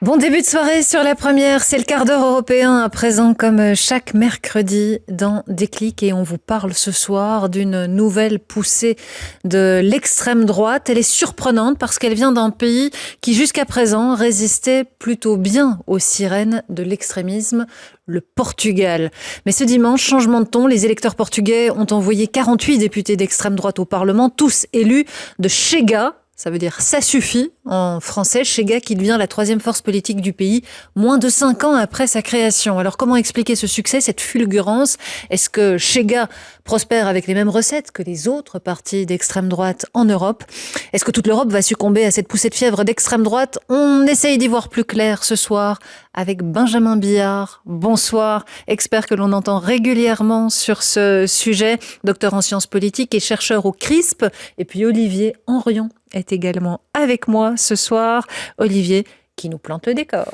Bon début de soirée sur la première, c'est le quart d'heure européen à présent comme chaque mercredi dans Déclic et on vous parle ce soir d'une nouvelle poussée de l'extrême droite. Elle est surprenante parce qu'elle vient d'un pays qui jusqu'à présent résistait plutôt bien aux sirènes de l'extrémisme, le Portugal. Mais ce dimanche, changement de ton, les électeurs portugais ont envoyé 48 députés d'extrême droite au Parlement, tous élus de Chega. Ça veut dire « ça suffit » en français, Chega qui devient la troisième force politique du pays, moins de 5 ans après sa création. Alors comment expliquer ce succès, cette fulgurance ? Est-ce que Chega prospère avec les mêmes recettes que les autres partis d'extrême droite en Europe ? Est-ce que toute l'Europe va succomber à cette poussée de fièvre d'extrême droite ? On essaye d'y voir plus clair ce soir avec Benjamin Billard. Bonsoir, expert que l'on entend régulièrement sur ce sujet, docteur en sciences politiques et chercheur au CRISP. Et puis Olivier Henrion est également avec moi ce soir. Olivier, qui nous plante le décor.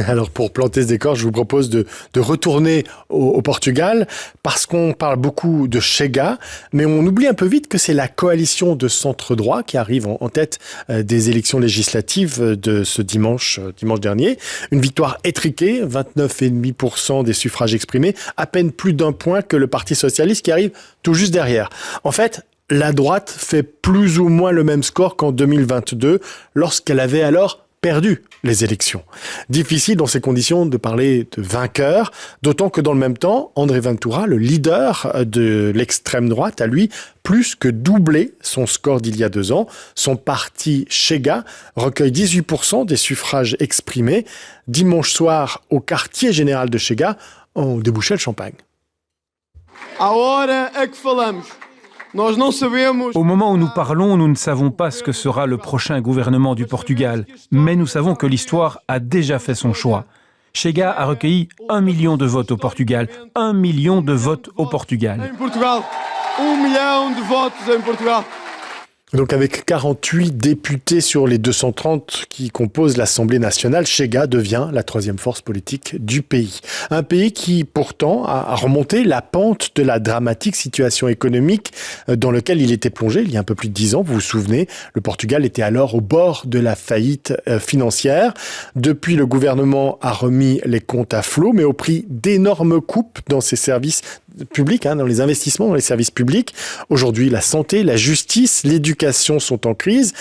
Alors pour planter ce décor, je vous propose de retourner au Portugal parce qu'on parle beaucoup de Chega, mais on oublie un peu vite que c'est la coalition de centre-droit qui arrive en tête des élections législatives de ce dimanche dernier. Une victoire étriquée, 29,5% des suffrages exprimés, à peine plus d'un point que le Parti socialiste qui arrive tout juste derrière. En fait, la droite fait plus ou moins le même score qu'en 2022, lorsqu'elle avait alors perdu les élections. Difficile dans ces conditions de parler de vainqueur, d'autant que dans le même temps, André Ventura, le leader de l'extrême droite, a lui plus que doublé son score d'il y a 2 ans. Son parti Chega recueille 18% des suffrages exprimés. Dimanche soir, au quartier général de Chega, on débouchait le champagne. Au moment où nous parlons, nous ne savons pas ce que sera le prochain gouvernement du Portugal, mais nous savons que l'histoire a déjà fait son choix. Chega a recueilli 1 million de votes au Portugal. 1 million de votes au Portugal. Donc avec 48 députés sur les 230 qui composent l'Assemblée nationale, Chega devient la troisième force politique du pays. Un pays qui pourtant a remonté la pente de la dramatique situation économique dans laquelle il était plongé il y a un peu plus de 10 ans. Vous vous souvenez, le Portugal était alors au bord de la faillite financière. Depuis, le gouvernement a remis les comptes à flot, mais au prix d'énormes coupes dans ses services publics, dans les investissements dans les services publics. Aujourd'hui, la santé, la justice, l'éducation sont en crise.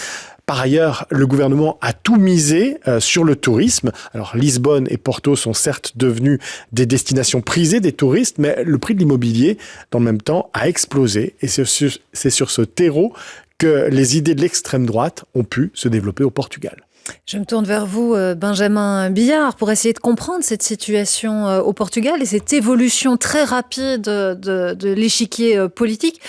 Par ailleurs, le gouvernement a tout misé sur le tourisme. Alors, Lisbonne et Porto sont certes devenus des destinations prisées des touristes, mais le prix de l'immobilier, dans le même temps, a explosé. Et c'est sur ce terreau que les idées de l'extrême droite ont pu se développer au Portugal. Je me tourne vers vous, Benjamin Billard, pour essayer de comprendre cette situation au Portugal et cette évolution très rapide de l'échiquier politique.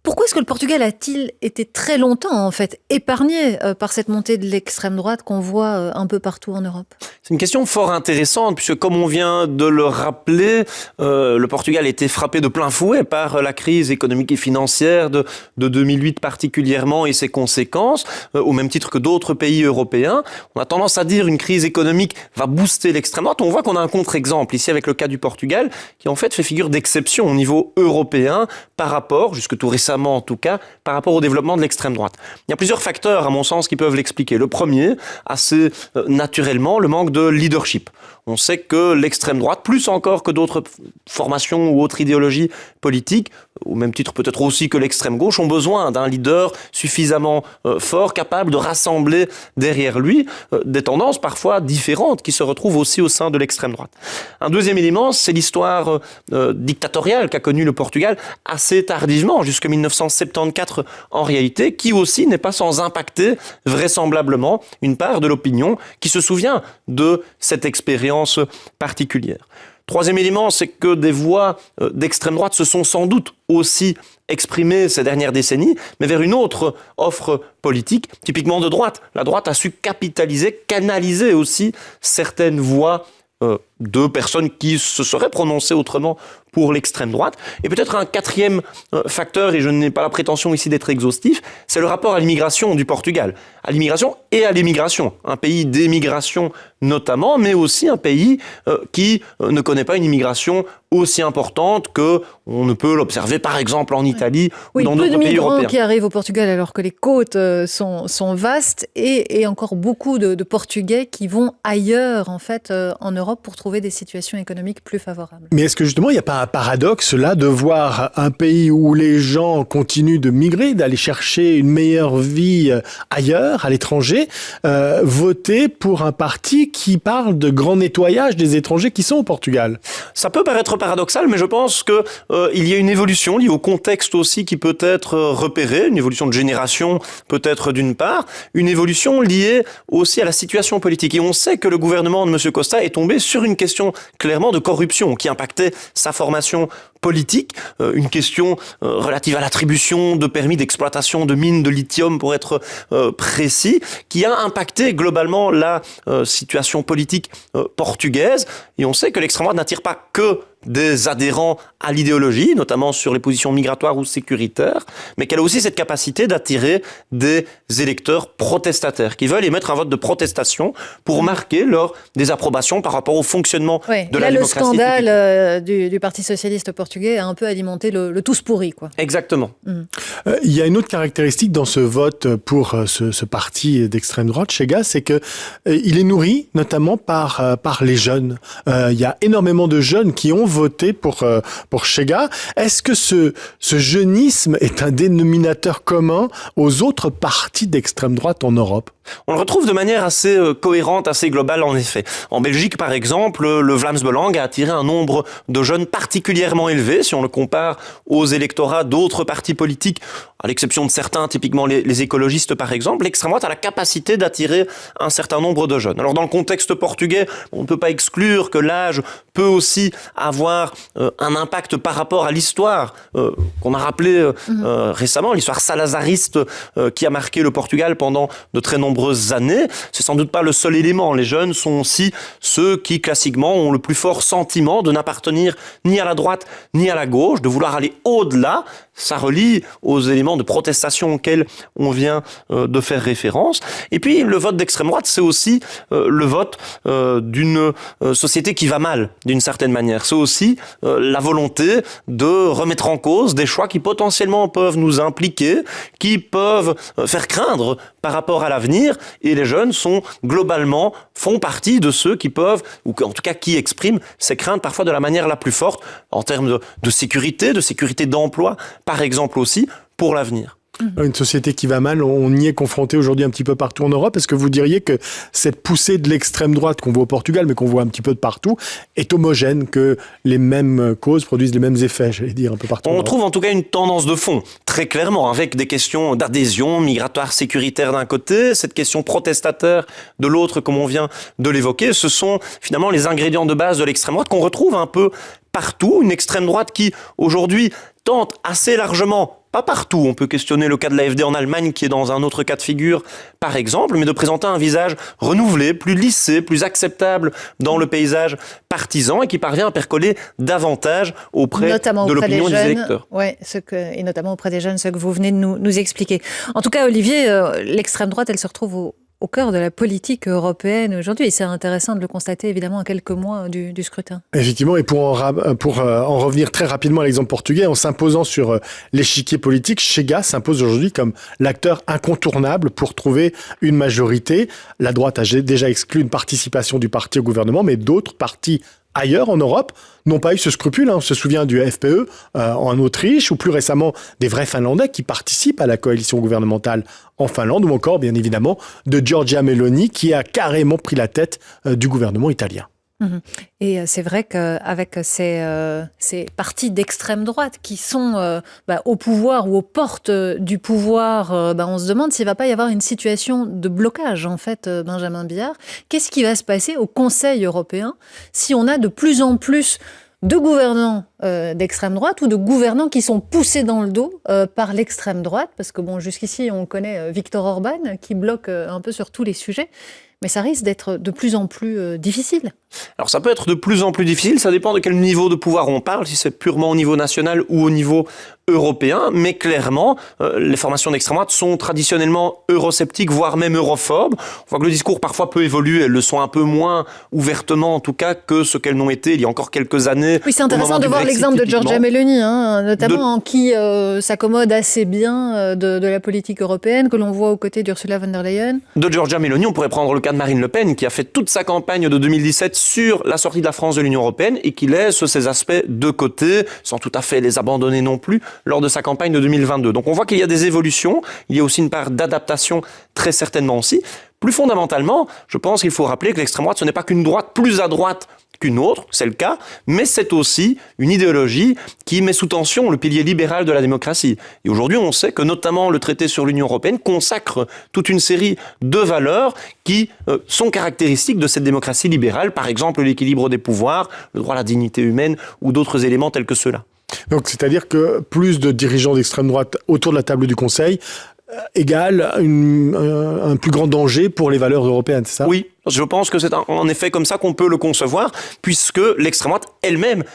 Pourquoi est-ce que le Portugal a-t-il été très longtemps, en fait, épargné par cette montée de l'extrême droite qu'on voit un peu partout en Europe ? C'est une question fort intéressante, puisque comme on vient de le rappeler, le Portugal a été frappé de plein fouet par la crise économique et financière de 2008 particulièrement et ses conséquences, au même titre que d'autres pays européens. On a tendance à dire une crise économique va booster l'extrême droite. On voit qu'on a un contre-exemple ici avec le cas du Portugal, qui en fait fait figure d'exception au niveau européen par rapport, jusque tout récemment en tout cas, par rapport au développement de l'extrême droite. Il y a plusieurs facteurs, à mon sens, qui peuvent l'expliquer. Le premier, assez naturellement, le manque de leadership. On sait que l'extrême droite, plus encore que d'autres formations ou autres idéologies politiques, au même titre peut-être aussi que l'extrême gauche, ont besoin d'un leader suffisamment fort, capable de rassembler derrière lui des tendances parfois différentes qui se retrouvent aussi au sein de l'extrême droite. Un deuxième élément, c'est l'histoire dictatoriale qu'a connue le Portugal assez tardivement, jusqu'en 1974 en réalité, qui aussi n'est pas sans impacter vraisemblablement une part de l'opinion qui se souvient de cette expérience particulière. Troisième élément, c'est que des voix d'extrême droite se sont sans doute aussi exprimées ces dernières décennies, mais vers une autre offre politique, typiquement de droite. La droite a su capitaliser, canaliser aussi certaines voix de personnes qui se seraient prononcées autrement pour l'extrême droite. Et peut-être un quatrième facteur, et je n'ai pas la prétention ici d'être exhaustif, c'est le rapport à l'immigration du Portugal. À l'immigration et à l'émigration. Un pays d'émigration notamment, mais aussi un pays qui ne connaît pas une immigration aussi importante que on ne peut l'observer par exemple en Italie ou dans d'autres pays européens. Peu de migrants qui arrivent au Portugal alors que les côtes sont vastes et encore beaucoup de Portugais qui vont ailleurs en fait en Europe pour trouver des situations économiques plus favorables. Mais est-ce que justement il n'y a pas un paradoxe là de voir un pays où les gens continuent de migrer, d'aller chercher une meilleure vie ailleurs, à l'étranger, voter pour un parti qui parle de grand nettoyage des étrangers qui sont au Portugal? Ça peut paraître paradoxal, mais je pense que il y a une évolution liée au contexte aussi qui peut être repérée, une évolution de génération peut-être d'une part, une évolution liée aussi à la situation politique. Et on sait que le gouvernement de M. Costa est tombé sur une question clairement de corruption qui impactait sa formation politique, une question relative à l'attribution de permis d'exploitation de mines de lithium pour être précis, qui a impacté globalement la situation politique portugaise. Et on sait que l'extrême droite n'attire pas que des adhérents à l'idéologie, notamment sur les positions migratoires ou sécuritaires, mais qu'elle a aussi cette capacité d'attirer des électeurs protestataires qui veulent émettre un vote de protestation pour marquer leur désapprobation par rapport au fonctionnement de la démocratie. Le scandale du Parti socialiste portugais a un peu alimenté le tous pourri, quoi. Exactement. Il y a une autre caractéristique dans ce vote pour ce parti d'extrême droite, Chega, c'est que il est nourri notamment par les jeunes. Il y a énormément de jeunes qui ont voté pour Chega. Est-ce que ce jeunisme est un dénominateur commun aux autres partis d'extrême droite en Europe? On le retrouve de manière assez cohérente, assez globale en effet. En Belgique, par exemple, le Vlaams Belang a attiré un nombre de jeunes particulièrement élevé, si on le compare aux électorats d'autres partis politiques, à l'exception de certains, typiquement les écologistes par exemple. L'extrême droite a la capacité d'attirer un certain nombre de jeunes. Alors dans le contexte portugais, on ne peut pas exclure que l'âge peut aussi avoir un impact par rapport à l'histoire qu'on a rappelé récemment, l'histoire salazariste qui a marqué le Portugal pendant de très nombreuses années. C'est sans doute pas le seul élément. Les jeunes sont aussi ceux qui, classiquement, ont le plus fort sentiment de n'appartenir ni à la droite ni à la gauche, de vouloir aller au-delà. Ça relie aux éléments de protestation auxquels on vient de faire référence. Et puis, le vote d'extrême droite, c'est aussi le vote d'une société qui va mal, d'une certaine manière. C'est aussi la volonté de remettre en cause des choix qui potentiellement peuvent nous impliquer, qui peuvent faire craindre par rapport à l'avenir. Et les jeunes font partie de ceux qui peuvent, ou en tout cas qui expriment ces craintes parfois de la manière la plus forte, en termes de sécurité d'emploi, par exemple aussi, pour l'avenir. Une société qui va mal, on y est confronté aujourd'hui un petit peu partout en Europe. Est-ce que vous diriez que cette poussée de l'extrême droite qu'on voit au Portugal, mais qu'on voit un petit peu de partout, est homogène, que les mêmes causes produisent les mêmes effets, j'allais dire, un peu partout? On trouve en tout cas une tendance de fond, très clairement, avec des questions d'adhésion, migratoire, sécuritaire d'un côté, cette question protestataire de l'autre, comme on vient de l'évoquer. Ce sont finalement les ingrédients de base de l'extrême droite qu'on retrouve un peu partout. Une extrême droite qui, aujourd'hui, tente assez largement, pas partout, on peut questionner le cas de l'AfD en Allemagne qui est dans un autre cas de figure par exemple, mais de présenter un visage renouvelé, plus lissé, plus acceptable dans le paysage partisan et qui parvient à percoler davantage auprès de l'opinion des électeurs. Et notamment auprès des jeunes, ce que vous venez de nous expliquer. En tout cas, Olivier, l'extrême droite, elle se retrouve au cœur de la politique européenne aujourd'hui. Et c'est intéressant de le constater, évidemment, à quelques mois du scrutin. Effectivement, et pour en revenir très rapidement à l'exemple portugais, en s'imposant sur l'échiquier politique, Chega s'impose aujourd'hui comme l'acteur incontournable pour trouver une majorité. La droite a déjà exclu une participation du parti au gouvernement, mais d'autres partis ailleurs en Europe n'ont pas eu ce scrupule. On se souvient du FPE en Autriche, ou plus récemment des vrais Finlandais qui participent à la coalition gouvernementale en Finlande, ou encore bien évidemment de Giorgia Meloni qui a carrément pris la tête du gouvernement italien. Et c'est vrai qu'avec ces partis d'extrême droite qui sont au pouvoir ou aux portes du pouvoir, on se demande s'il ne va pas y avoir une situation de blocage, en fait, Benjamin Biard. Qu'est-ce qui va se passer au Conseil européen si on a de plus en plus de gouvernants d'extrême droite ou de gouvernants qui sont poussés dans le dos par l'extrême droite, parce que bon, jusqu'ici on connaît Viktor Orban qui bloque un peu sur tous les sujets, mais ça risque d'être de plus en plus difficile. Alors ça peut être de plus en plus difficile, ça dépend de quel niveau de pouvoir on parle, si c'est purement au niveau national ou au niveau européen, mais clairement, les formations d'extrême droite sont traditionnellement eurosceptiques, voire même europhobes. On voit que le discours parfois peut évoluer, elles le sont un peu moins ouvertement en tout cas que ce qu'elles n'ont été il y a encore quelques années. Oui, c'est intéressant de voir l'exemple de Giorgia Meloni, notamment en qui s'accommode assez bien de la politique européenne, que l'on voit aux côtés d'Ursula von der Leyen. De Giorgia Meloni, on pourrait prendre le cas de Marine Le Pen, qui a fait toute sa campagne de 2017 sur la sortie de la France de l'Union européenne et qui laisse ces aspects de côté, sans tout à fait les abandonner non plus, lors de sa campagne de 2022. Donc on voit qu'il y a des évolutions, il y a aussi une part d'adaptation très certainement aussi. Plus fondamentalement, je pense qu'il faut rappeler que l'extrême droite, ce n'est pas qu'une droite plus à droite qu'une autre, c'est le cas, mais c'est aussi une idéologie qui met sous tension le pilier libéral de la démocratie. Et aujourd'hui, on sait que notamment le traité sur l'Union européenne consacre toute une série de valeurs qui sont caractéristiques de cette démocratie libérale, par exemple l'équilibre des pouvoirs, le droit à la dignité humaine ou d'autres éléments tels que ceux-là. Donc c'est-à-dire que plus de dirigeants d'extrême droite autour de la table du Conseil égale un plus grand danger pour les valeurs européennes, c'est ça ? Oui, je pense que c'est en effet comme ça qu'on peut le concevoir, puisque l'extrême droite elle-même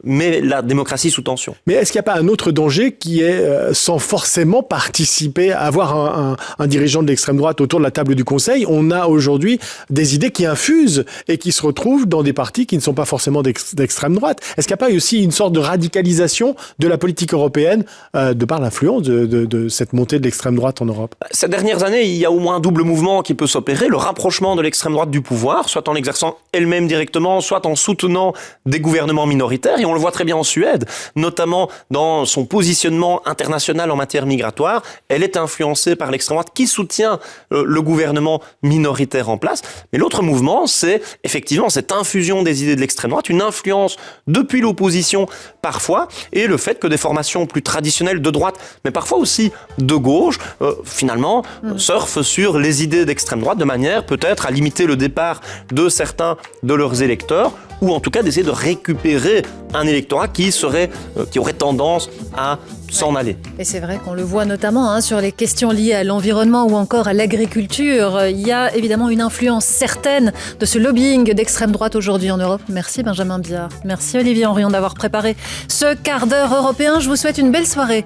met la démocratie sous tension. Mais est-ce qu'il n'y a pas un autre danger qui est, sans forcément participer à avoir un dirigeant de l'extrême droite autour de la table du Conseil, on a aujourd'hui des idées qui infusent et qui se retrouvent dans des partis qui ne sont pas forcément d'extrême droite. Est-ce qu'il n'y a pas aussi une sorte de radicalisation de la politique européenne de par l'influence de cette montée de l'extrême droite en Europe ? Ces dernières années, il y a au moins un double mouvement qui peut s'opérer, le rapprochement de l'extrême droite du pouvoir, soit en l'exerçant elle-même directement, soit en soutenant des gouvernements minoritaires. Et on le voit très bien en Suède, notamment dans son positionnement international en matière migratoire. Elle est influencée par l'extrême droite qui soutient le gouvernement minoritaire en place. Mais l'autre mouvement, c'est effectivement cette infusion des idées de l'extrême droite, une influence depuis l'opposition parfois, et le fait que des formations plus traditionnelles de droite, mais parfois aussi de gauche, finalement, surfent sur les idées d'extrême droite de manière peut-être à limiter le départ de certains de leurs électeurs, ou en tout cas d'essayer de récupérer un électorat qui aurait tendance à s'en aller. Et c'est vrai qu'on le voit notamment sur les questions liées à l'environnement ou encore à l'agriculture. Il y a évidemment une influence certaine de ce lobbying d'extrême droite aujourd'hui en Europe. Merci Benjamin Biard. Merci Olivier Henrion d'avoir préparé ce quart d'heure européen. Je vous souhaite une belle soirée